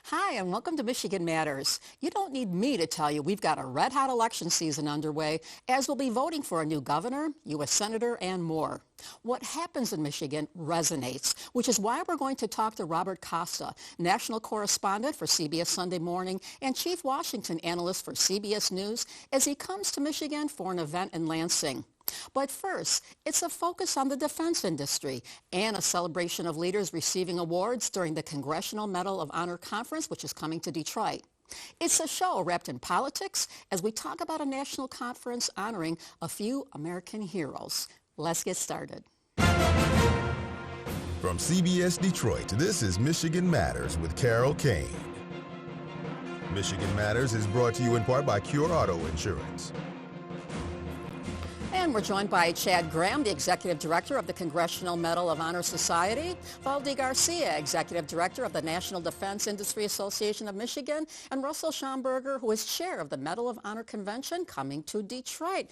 Hi, and welcome to Michigan Matters. You don't need me to tell you we've got a red-hot election season underway, as we'll be voting for a new governor, U.S. senator, and more. What happens in Michigan resonates, which is why we're going to talk to Robert Costa, national correspondent for CBS Sunday Morning and chief Washington analyst for CBS News, as he comes to Michigan for an event in Lansing. But first, it's a focus on the defense industry and a celebration of leaders receiving awards during the Congressional Medal of Honor Conference, which is coming to Detroit. It's a show wrapped in politics as we talk about a national conference honoring a few American heroes. Let's get started. From CBS Detroit, this is Michigan Matters with Carol Kane. Michigan Matters is brought to you in part by Cure Auto Insurance. And we're joined by Chad Graham, the Executive Director of the Congressional Medal of Honor Society, Valdi Garcia, Executive Director of the National Defense Industry Association of Michigan, and Russell Schomburger, who is Chair of the Medal of Honor Convention, coming to Detroit.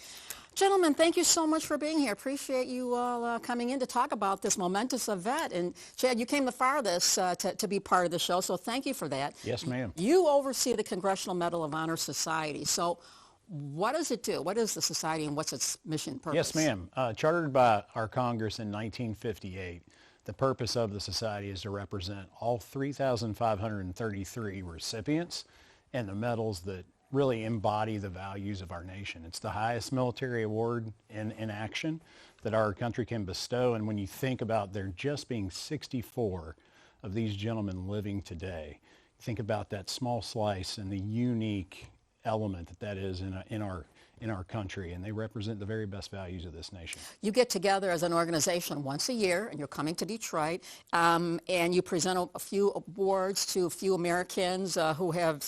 Gentlemen, thank you so much for being here. Appreciate you all coming in to talk about this momentous event. And Chad, you came the farthest to be part of the show, so thank you for that. Yes, ma'am. You oversee the Congressional Medal of Honor Society. So what does it do? What is the society and what's its mission purpose? Yes, ma'am. Chartered by our Congress in 1958, the purpose of the society is to represent all 3,533 recipients and the medals that really embody the values of our nation. It's the highest military award in action that our country can bestow. And when you think about there just being 64 of these gentlemen living today, think about that small slice and the unique element that is in our country, and they represent the very best values of this nation. You get together as an organization once a year, and you're coming to Detroit, and you present a few awards to a few Americans who have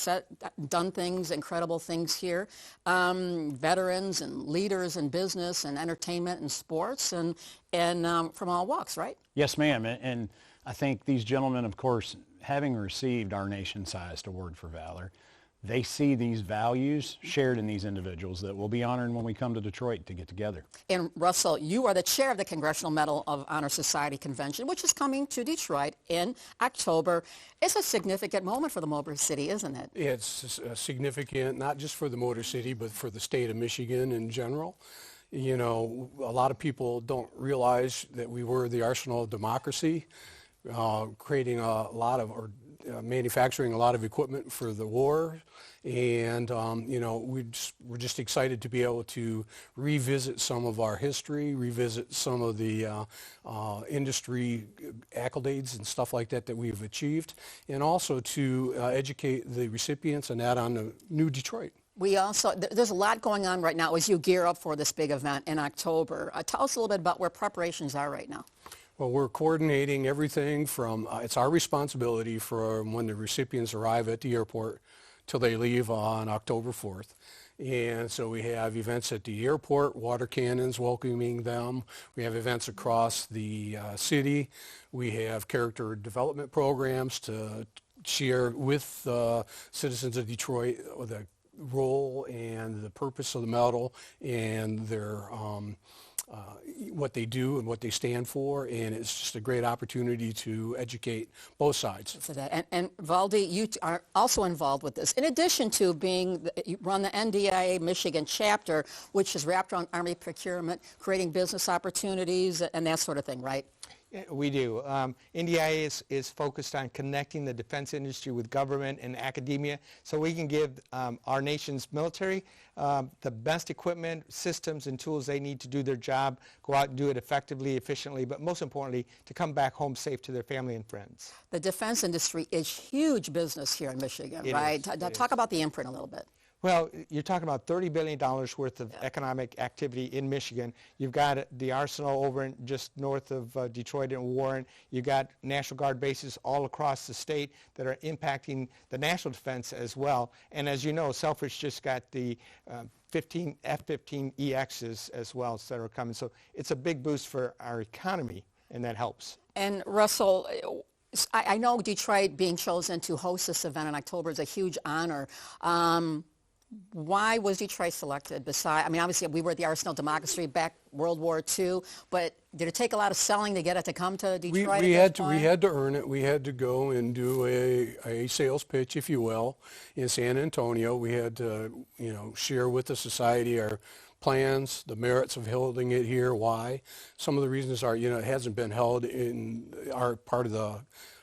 done things, incredible things here, veterans and leaders in business and entertainment and sports, and from all walks, right? Yes, ma'am, and I think these gentlemen, of course, having received our nation's highest award for valor, they see these values shared in these individuals that we'll be honoring when we come to Detroit to get together. And Russell, you are the chair of the Congressional Medal of Honor Society Convention, which is coming to Detroit in October. It's a significant moment for the Motor City, isn't it? It's significant, not just for the Motor City, but for the state of Michigan in general. You know, a lot of people don't realize that we were the arsenal of democracy, creating a lot of, manufacturing a lot of equipment for the war, and you know, we're just excited to be able to revisit some of our history, revisit some of the industry accolades and stuff like that we've achieved, and also to educate the recipients and add on to New Detroit. We also, there's a lot going on right now as you gear up for this big event in October. Tell us a little bit about where preparations are right now. Well, we're coordinating everything from, it's our responsibility from when the recipients arrive at the airport till they leave on October 4th. And so we have events at the airport, water cannons welcoming them. We have events across the city. We have character development programs to share with citizens of Detroit the role and the purpose of the medal and their what they do and what they stand for, and it's just a great opportunity to educate both sides. And Valdi, you are also involved with this. In addition to you run the NDIA Michigan chapter, which is wrapped around Army procurement, creating business opportunities and that sort of thing, right? We do. NDIA is focused on connecting the defense industry with government and academia so we can give our nation's military the best equipment, systems, and tools they need to do their job, go out and do it effectively, efficiently, but most importantly, to come back home safe to their family and friends. The defense industry is huge business here in Michigan, right? Talk about the imprint a little bit. Well, you're talking about $30 billion worth of economic activity in Michigan. You've got the arsenal over just north of Detroit and Warren. You've got National Guard bases all across the state that are impacting the national defense as well. And as you know, Selfridge just got the F-15EXs as well that are coming. So it's a big boost for our economy, and that helps. And Russell, I know Detroit being chosen to host this event in October is a huge honor. Why was Detroit selected? I mean, obviously we were at the Arsenal Democracy back World War II, but did it take a lot of selling to get it to come to Detroit? We had to earn it. We had to go and do a sales pitch, if you will, in San Antonio. We had to, share with the society our plans, the merits of holding it here, why. Some of the reasons are, it hasn't been held in our part of the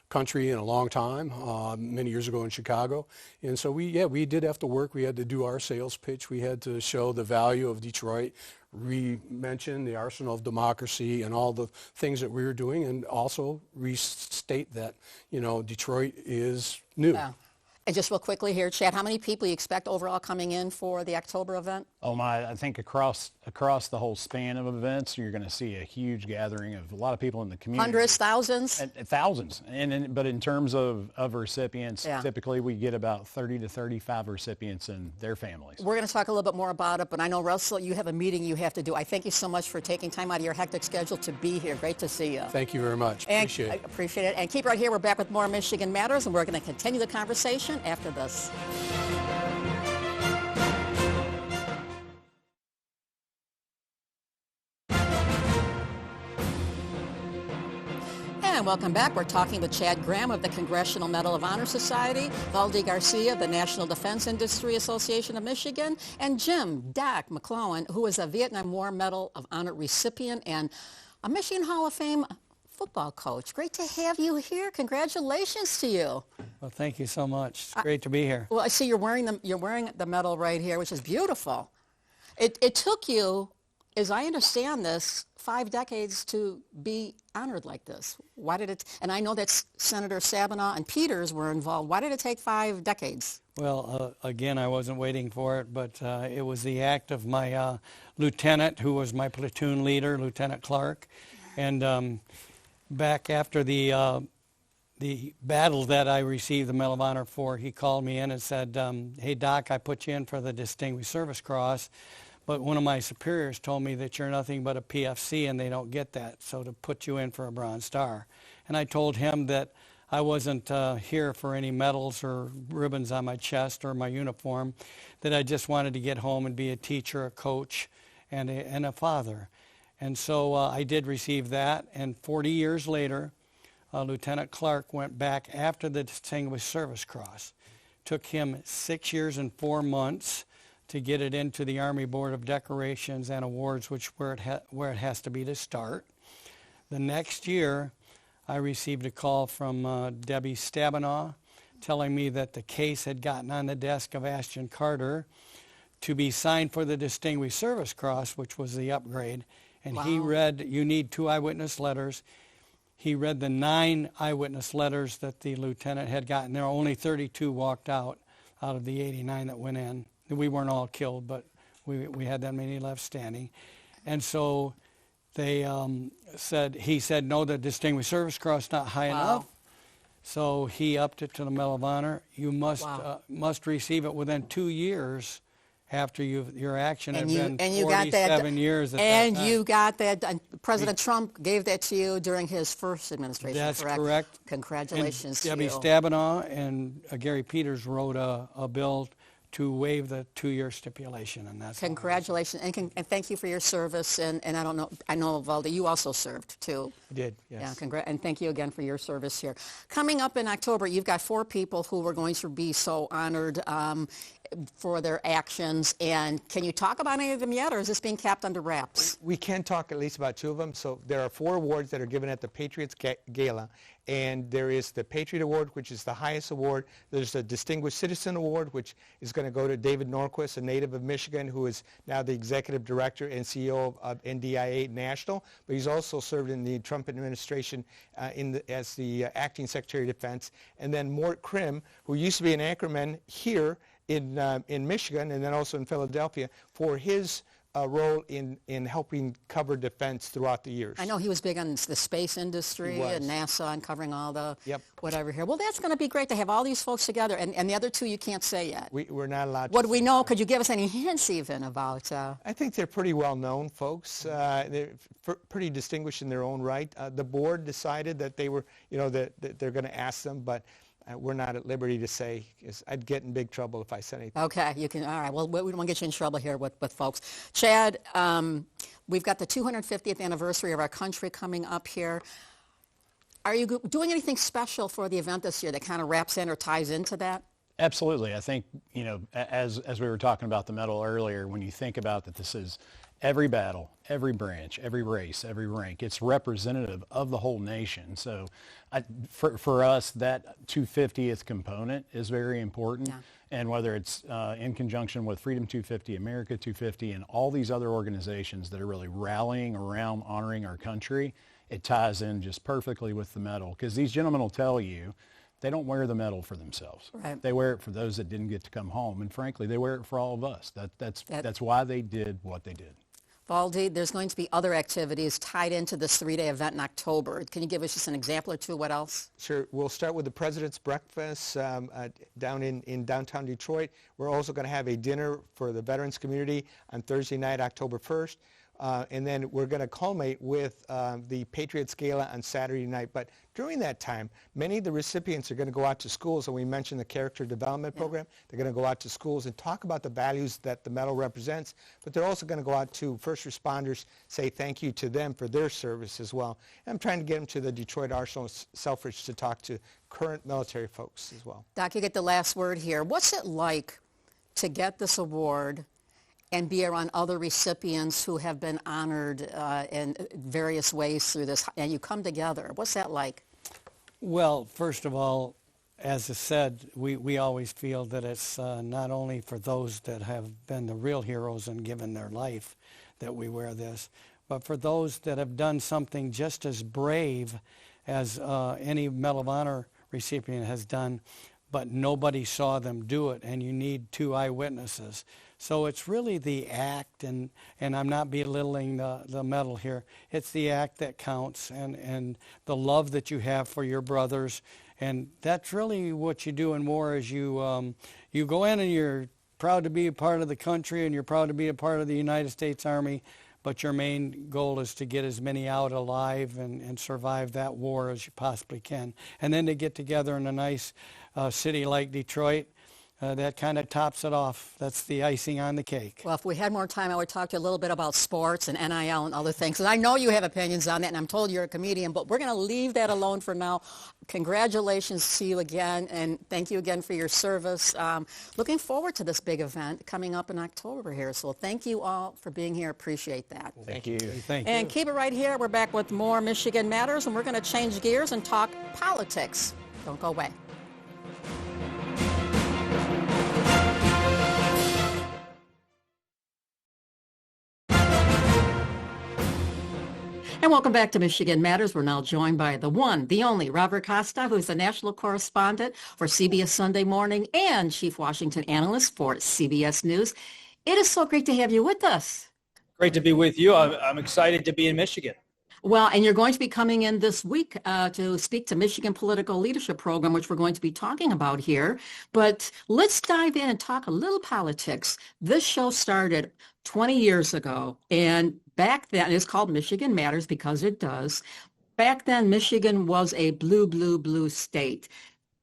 country in a long time, many years ago in Chicago. And so we did have to work. We had to do our sales pitch. We had to show the value of Detroit, re-mention the arsenal of democracy and all the things that we were doing, and also restate that, Detroit is new. Yeah. And just real quickly here, Chad, how many people you expect overall coming in for the October event? Oh my, I think across the whole span of events, you're going to see a huge gathering of a lot of people in the community. Hundreds, thousands? Thousands. But in terms of recipients, Yeah. typically we get about 30 to 35 recipients and their families. We're going to talk a little bit more about it, but I know, Russell, you have a meeting you have to do. I thank you so much for taking time out of your hectic schedule to be here. Great to see you. Thank you very much. Appreciate it. I appreciate it. And keep right here. We're back with more Michigan Matters, and we're going to continue the conversation after this. And welcome back. We're talking with Chad Graham of the Congressional Medal of Honor Society, Valdi Garcia of the National Defense Industry Association of Michigan, and Jim Doc McClellan, who is a Vietnam War Medal of Honor recipient and a Michigan Hall of Fame football coach. Great to have you here. Congratulations to you. Well, thank you so much. It's great to be here. Well, I see you're wearing the medal right here, which is beautiful. It took you, as I understand this, 5 decades to be honored like this. Why did it? And I know that Senator Sabinaw and Peters were involved. Why did it take 5 decades? Well, again, I wasn't waiting for it, but it was the act of my lieutenant, who was my platoon leader, Lieutenant Clark, and back after the battle that I received the Medal of Honor for, he called me in and said, hey, Doc, I put you in for the Distinguished Service Cross, but one of my superiors told me that you're nothing but a PFC and they don't get that, so to put you in for a Bronze Star. And I told him that I wasn't here for any medals or ribbons on my chest or my uniform, that I just wanted to get home and be a teacher, a coach, and a father. And so I did receive that, and 40 years later, Lieutenant Clark went back after the Distinguished Service Cross. Took him 6 years and 4 months to get it into the Army Board of Decorations and Awards, where it has to be to start. The next year, I received a call from Debbie Stabenow telling me that the case had gotten on the desk of Ashton Carter to be signed for the Distinguished Service Cross, which was the upgrade. And Wow. He read, you need 2 eyewitness letters. He read the 9 eyewitness letters that the lieutenant had gotten. There were only 32 walked out of the 89 that went in. We weren't all killed, but we had that many left standing. And so they he said, no, the Distinguished Service Cross is not high enough. So he upped it to the Medal of Honor. You must receive it within 2 years after your action had been 47 years at and that time. you got that. President Trump gave that to you during his first administration. That's correct. correct. Congratulations and to you. Debbie Stabenow and Gary Peters wrote a bill to waive the 2-year stipulation, and that's Congratulations, and thank you for your service. And I know, Valdi, you also served too. I did, yes. Yeah, and thank you again for your service here. Coming up in October, you've got 4 people who are going to be so honored for their actions. And can you talk about any of them yet, or is this being kept under wraps? We can talk at least about 2 of them. So there are 4 awards that are given at the Patriots Gala. And there is the Patriot Award, which is the highest award. There's the Distinguished Citizen Award, which is going to go to David Norquist, a native of Michigan, who is now the Executive Director and CEO of NDIA National. But he's also served in the Trump administration as the Acting Secretary of Defense. And then Mort Krim, who used to be an anchorman here in Michigan and then also in Philadelphia, for his role in helping cover defense throughout the years. I know he was big on the space industry and NASA and covering all the whatever here. Well, that's going to be great to have all these folks together. And the other 2 you can't say yet. We're not allowed to. What do we know? Could you give us any hints even about? I think they're pretty well-known folks. They're pretty distinguished in their own right. The board decided that they were, that they're going to ask them, but we're not at liberty to say, 'cause I'd get in big trouble if I said anything. Okay, you can. All right. Well, we don't want to get you in trouble here with folks. Chad, we've got the 250th anniversary of our country coming up here. Are you doing anything special for the event this year that kind of wraps in or ties into that? Absolutely. I think, as we were talking about the medal earlier, when you think about that this is every battle, every branch, every race, every rank, it's representative of the whole nation. So for us, that 250th component is very important. Yeah. And whether it's in conjunction with Freedom 250, America 250, and all these other organizations that are really rallying around honoring our country, it ties in just perfectly with the medal. Because these gentlemen will tell you, they don't wear the medal for themselves. Right. They wear it for those that didn't get to come home. And frankly, they wear it for all of us. That's why they did what they did. Valdi, there's going to be other activities tied into this 3-day event in October. Can you give us just an example or two? What else? Sure. We'll start with the President's Breakfast down in downtown Detroit. We're also going to have a dinner for the veterans community on Thursday night, October 1st. And then we're going to culminate with the Patriots Gala on Saturday night. But during that time, many of the recipients are going to go out to schools, and we mentioned the character development program. They're going to go out to schools and talk about the values that the medal represents, but they're also going to go out to first responders, say thank you to them for their service as well. And I'm trying to get them to the Detroit Arsenal Selfridge to talk to current military folks as well. Doc, you get the last word here. What's it like to get this award and be around other recipients who have been honored in various ways through this, and you come together? What's that like? Well, first of all, as I said, we always feel that it's not only for those that have been the real heroes and given their life that we wear this, but for those that have done something just as brave as any Medal of Honor recipient has done, but nobody saw them do it, and you need 2 eyewitnesses. So it's really the act, and I'm not belittling the medal here. It's the act that counts, and the love that you have for your brothers, and that's really what you do in war. Is you go in and you're proud to be a part of the country, and you're proud to be a part of the United States Army, but your main goal is to get as many out alive and survive that war as you possibly can, and then to get together in a nice city like Detroit. That kind of tops it off. That's the icing on the cake. Well, if we had more time, I would talk to you a little bit about sports and NIL and other things. And I know you have opinions on that, and I'm told you're a comedian, but we're going to leave that alone for now. Congratulations to you again, and thank you again for your service. Looking forward to this big event coming up in October here. So thank you all for being here. Appreciate that. Thank you. Thank you. And keep it right here. We're back with more Michigan Matters, and we're going to change gears and talk politics. Don't go away. And welcome back to Michigan Matters. We're now joined by the one, the only, Robert Costa, who is the national correspondent for CBS Sunday Morning and chief Washington analyst for CBS News. It is so great to have you with us. Great to be with you. I'm excited to be in Michigan. Well, and you're going to be coming in this week to speak to Michigan Political Leadership Program, which we're going to be talking about here. But let's dive in and talk a little politics. This show started 20 years ago, and back then, it's called Michigan Matters because it does. Back then, Michigan was a blue, blue, blue state.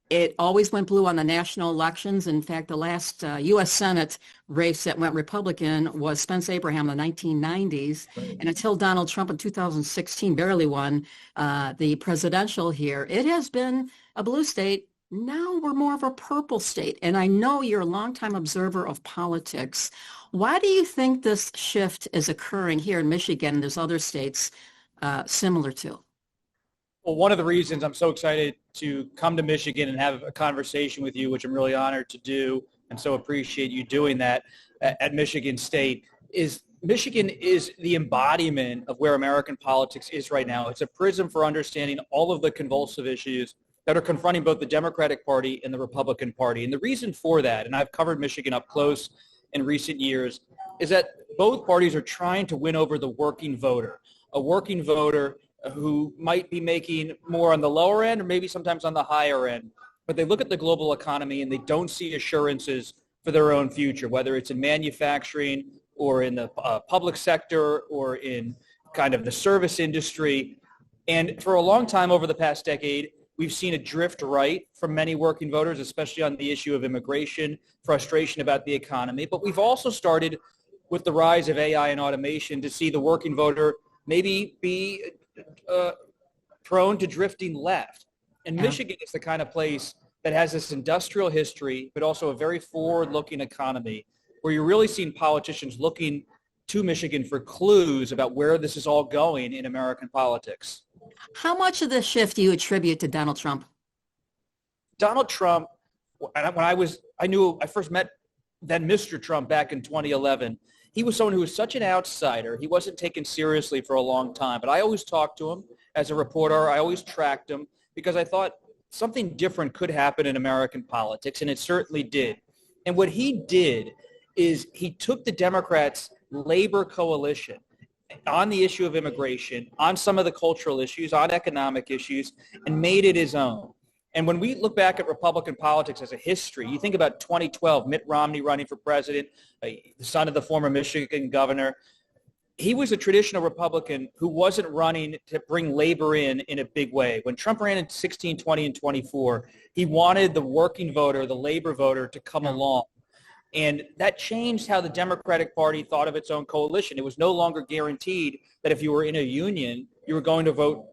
It always went blue on the national elections. In fact, the last U.S. Senate race that went Republican was Spence Abraham in the 1990s. Right. And until Donald Trump in 2016 barely won the presidential here, it has been a blue state. Now we're more of a purple state. And I know you're a longtime observer of politics. Why do you think this shift is occurring here in Michigan and there's other states similar to? Well, one of the reasons I'm so excited to come to Michigan and have a conversation with you, which I'm really honored to do, and so appreciate you doing that at Michigan State, is Michigan is the embodiment of where American politics is right now. It's a prism for understanding all of the convulsive issues that are confronting both the Democratic Party and the Republican Party. And the reason for that, and I've covered Michigan up close in recent years, is that both parties are trying to win over the working voter, a working voter who might be making more on the lower end or maybe sometimes on the higher end. But they look at the global economy and they don't see assurances for their own future, whether it's in manufacturing or in the public sector or in kind of the service industry. And for a long time over the past decade, We've seen a drift right from many working voters, especially on the issue of immigration, frustration about the economy. But we've also started with the rise of AI and automation to see the working voter maybe be prone to drifting left. And Michigan is the kind of place that has this industrial history, but also a very forward-looking economy, where you're really seeing politicians looking to Michigan for clues about where this is all going in American politics. How much of this shift do you attribute to Donald Trump? Donald Trump, I first met then Mr. Trump back in 2011. He was someone who was such an outsider. He wasn't taken seriously for a long time, but I always talked to him as a reporter. I always tracked him because I thought something different could happen in American politics, and it certainly did. And what he did is he took the Democrats' labor coalition on the issue of immigration, on some of the cultural issues, on economic issues, and made it his own. And when we look back at Republican politics as a history, you think about 2012, Mitt Romney running for president, the son of the former Michigan governor. He was a traditional Republican who wasn't running to bring labor in a big way. When Trump ran in 16, 20, and 24, he wanted the working voter, the labor voter, to come along. And that changed how the Democratic Party thought of its own coalition. It was no longer guaranteed that if you were in a union, you were going to vote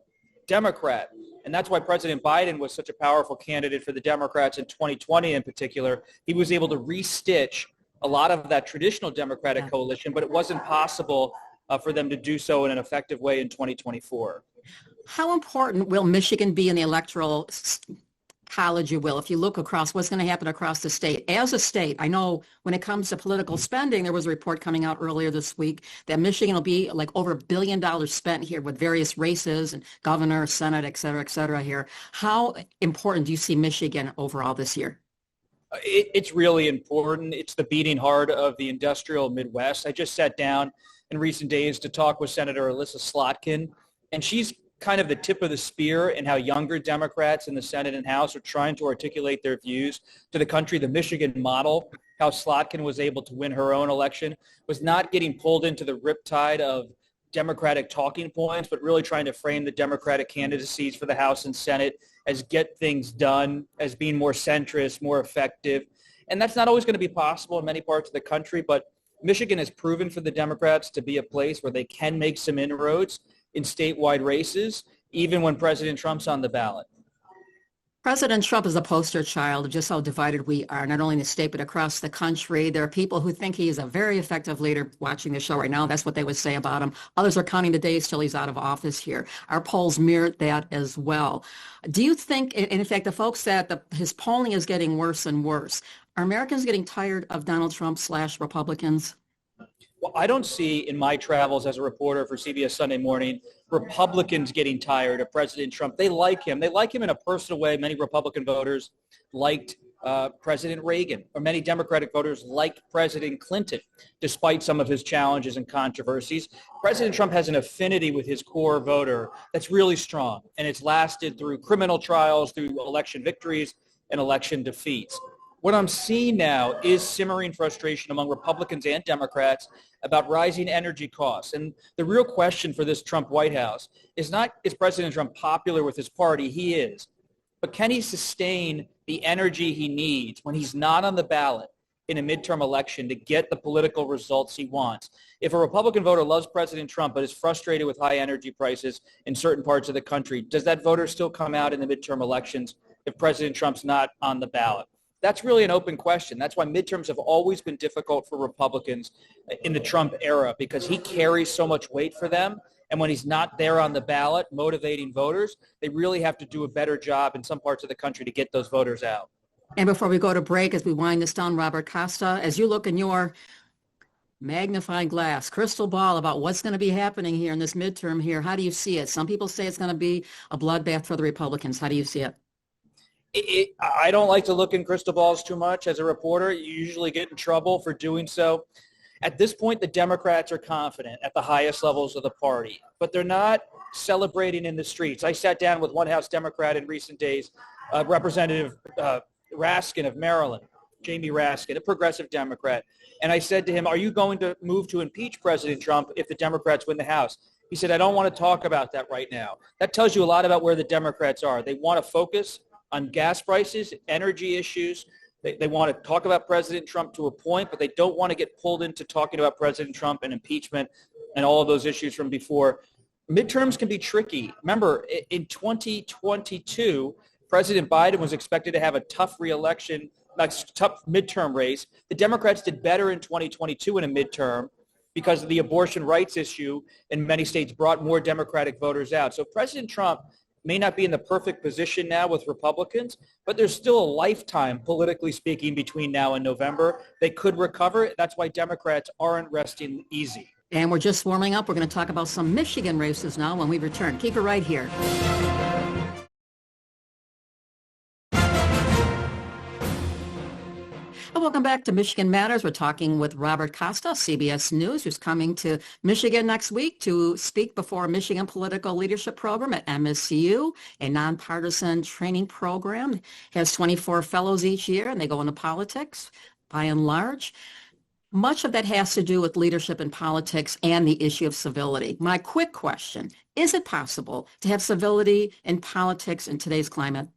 Democrat. And that's why President Biden was such a powerful candidate for the Democrats in 2020 in particular. He was able to restitch a lot of that traditional Democratic coalition, but it wasn't possible for them to do so in an effective way in 2024. How important will Michigan be in the electoral college, you will, if you look across what's going to happen across the state? As a state, I know when it comes to political spending, there was a report coming out earlier this week that Michigan will be like over $1 billion spent here with various races and governor, Senate, et cetera here. How important do you see Michigan overall this year? It's really important. It's the beating heart of the industrial Midwest. I just sat down in recent days to talk with Senator Alyssa Slotkin, and she's kind of the tip of the spear in how younger Democrats in the Senate and House are trying to articulate their views to the country. The Michigan model, how Slotkin was able to win her own election, was not getting pulled into the riptide of Democratic talking points, but really trying to frame the Democratic candidacies for the House and Senate as get things done, as being more centrist, more effective. And that's not always going to be possible in many parts of the country, but Michigan has proven for the Democrats to be a place where they can make some inroads in statewide races, even when President Trump's on the ballot. President Trump is a poster child of just how divided we are, not only in the state, but across the country. There are people who think he is a very effective leader watching the show right now. That's what they would say about him. Others are counting the days till he's out of office here. Our polls mirrored that as well. Do you think, and in fact, the folks said his polling is getting worse and worse. Are Americans getting tired of Donald Trump / Republicans? Well, I don't see in my travels as a reporter for CBS Sunday Morning Republicans getting tired of President Trump. They like him. They like him in a personal way. Many Republican voters liked President Reagan, or many Democratic voters liked President Clinton, despite some of his challenges and controversies. President Trump has an affinity with his core voter that's really strong, and it's lasted through criminal trials, through election victories, and election defeats. What I'm seeing now is simmering frustration among Republicans and Democrats about rising energy costs. And the real question for this Trump White House is not, is President Trump popular with his party? He is. But can he sustain the energy he needs when he's not on the ballot in a midterm election to get the political results he wants? If a Republican voter loves President Trump but is frustrated with high energy prices in certain parts of the country, does that voter still come out in the midterm elections if President Trump's not on the ballot? That's really an open question. That's why midterms have always been difficult for Republicans in the Trump era, because he carries so much weight for them. And when he's not there on the ballot motivating voters, they really have to do a better job in some parts of the country to get those voters out. And before we go to break, as we wind this down, Robert Costa, as you look in your magnifying glass, crystal ball about what's going to be happening here in this midterm here, how do you see it? Some people say it's going to be a bloodbath for the Republicans. How do you see it? I don't like to look in crystal balls too much as a reporter. You usually get in trouble for doing so. At this point, the Democrats are confident at the highest levels of the party, but they're not celebrating in the streets. I sat down with one House Democrat in recent days, Representative Raskin of Maryland, Jamie Raskin, a progressive Democrat. And I said to him, are you going to move to impeach President Trump if the Democrats win the House? He said, I don't want to talk about that right now. That tells you a lot about where the Democrats are. They want to focus on gas prices, energy issues. They want to talk about President Trump to a point, but they don't want to get pulled into talking about President Trump and impeachment and all of those issues from before. Midterms can be tricky. Remember, in 2022, President Biden was expected to have a tough reelection, tough midterm race. The Democrats did better in 2022 in a midterm because of the abortion rights issue in many states brought more Democratic voters out. So President Trump may not be in the perfect position now with Republicans, but there's still a lifetime, politically speaking, between now and November. They could recover. That's why Democrats aren't resting easy. And we're just warming up. We're going to talk about some Michigan races now when we return. Keep it right here. Welcome back to Michigan Matters. We're talking with Robert Costa, CBS News, who's coming to Michigan next week to speak before a Michigan Political Leadership Program at MSU, a nonpartisan training program. Has 24 fellows each year, and they go into politics by and large. Much of that has to do with leadership in politics and the issue of civility. My quick question, is it possible to have civility in politics in today's climate?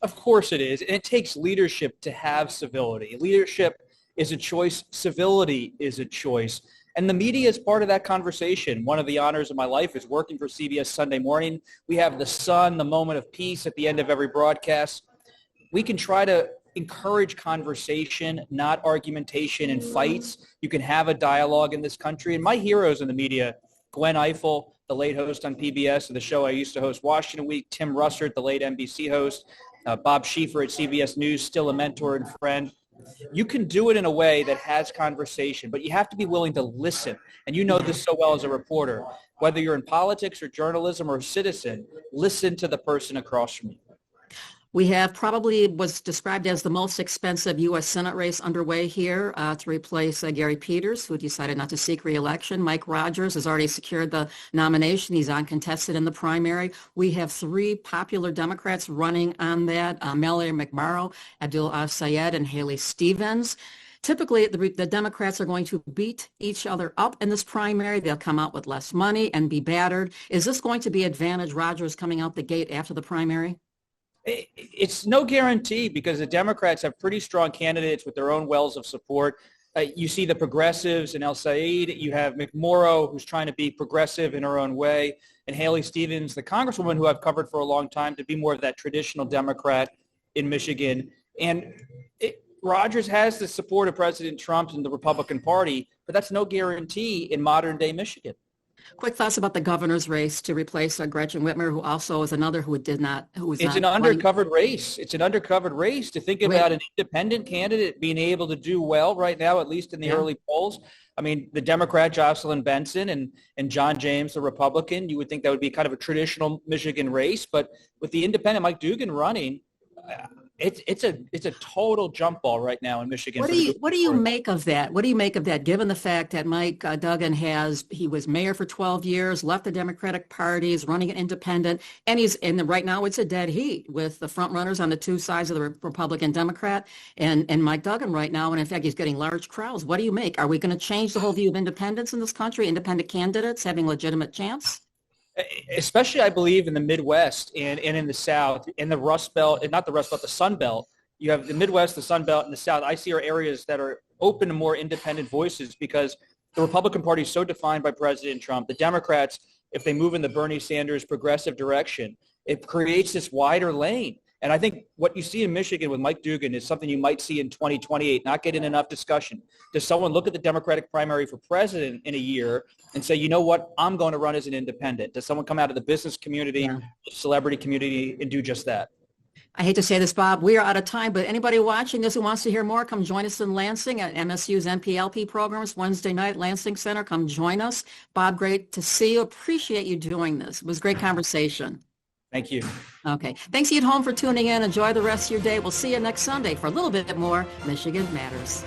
Of course it is. And it takes leadership to have civility. Leadership is a choice. Civility is a choice. And the media is part of that conversation. One of the honors of my life is working for CBS Sunday Morning. We have the sun, the moment of peace at the end of every broadcast. We can try to encourage conversation, not argumentation and fights. You can have a dialogue in this country. And my heroes in the media, Gwen Ifill, the late host on PBS of the show I used to host, Washington Week, Tim Russert, the late NBC host, Bob Schieffer at CBS News, still a mentor and friend. You can do it in a way that has conversation, but you have to be willing to listen. And you know this so well as a reporter. Whether you're in politics or journalism or a citizen, listen to the person across from you. We have probably was described as the most expensive U.S. Senate race underway here to replace Gary Peters, who decided not to seek re-election. Mike Rogers has already secured the nomination. He's uncontested in the primary. We have three popular Democrats running on that, Mallory McMorrow, Abdul Sayed, and Haley Stevens. Typically, the Democrats are going to beat each other up in this primary. They'll come out with less money and be battered. Is this going to be advantage Rogers coming out the gate after the primary? It's no guarantee because the Democrats have pretty strong candidates with their own wells of support. You see the progressives in El Sayed. You have McMorrow, who's trying to be progressive in her own way, and Haley Stevens, the congresswoman who I've covered for a long time, to be more of that traditional Democrat in Michigan. And Rogers has the support of President Trump and the Republican Party, but that's no guarantee in modern-day Michigan. Quick thoughts about the governor's race to replace Gretchen Whitmer, who also is another who did not, who was It's not an undercovered race. It's an undercovered race. To think about an independent candidate being able to do well right now, at least in the early polls. I mean, the Democrat Jocelyn Benson and John James, the Republican, you would think that would be kind of a traditional Michigan race. But with the independent Mike Dugan running, it's a total jump ball right now in Michigan. What do you make of that? What do you make of that, given the fact that Mike Duggan he was mayor for 12 years, left the Democratic Party, is running an independent, and right now it's a dead heat with the front runners on the two sides of the Republican Democrat and Mike Duggan right now, and in fact he's getting large crowds. What do you make? Are we going to change the whole view of independence in this country, independent candidates having legitimate chance? Especially, I believe, in the Midwest and in the South, in the Rust Belt, and not the Rust Belt, the Sun Belt. You have the Midwest, the Sun Belt, and the South. I see are areas that are open to more independent voices because the Republican Party is so defined by President Trump. The Democrats, if they move in the Bernie Sanders progressive direction, it creates this wider lane. And I think what you see in Michigan with Mike Dugan is something you might see in 2028, not getting enough discussion. Does someone look at the Democratic primary for president in a year and say, you know what, I'm going to run as an independent? Does someone come out of the business community, celebrity community, and do just that? I hate to say this, Bob, we are out of time, but anybody watching this who wants to hear more, come join us in Lansing at MSU's NPLP programs Wednesday night, Lansing Center. Come join us. Bob, great to see you. Appreciate you doing this. It was a great conversation. Thank you. Okay. Thanks you at home for tuning in. Enjoy the rest of your day. We'll see you next Sunday for a little bit more Michigan Matters.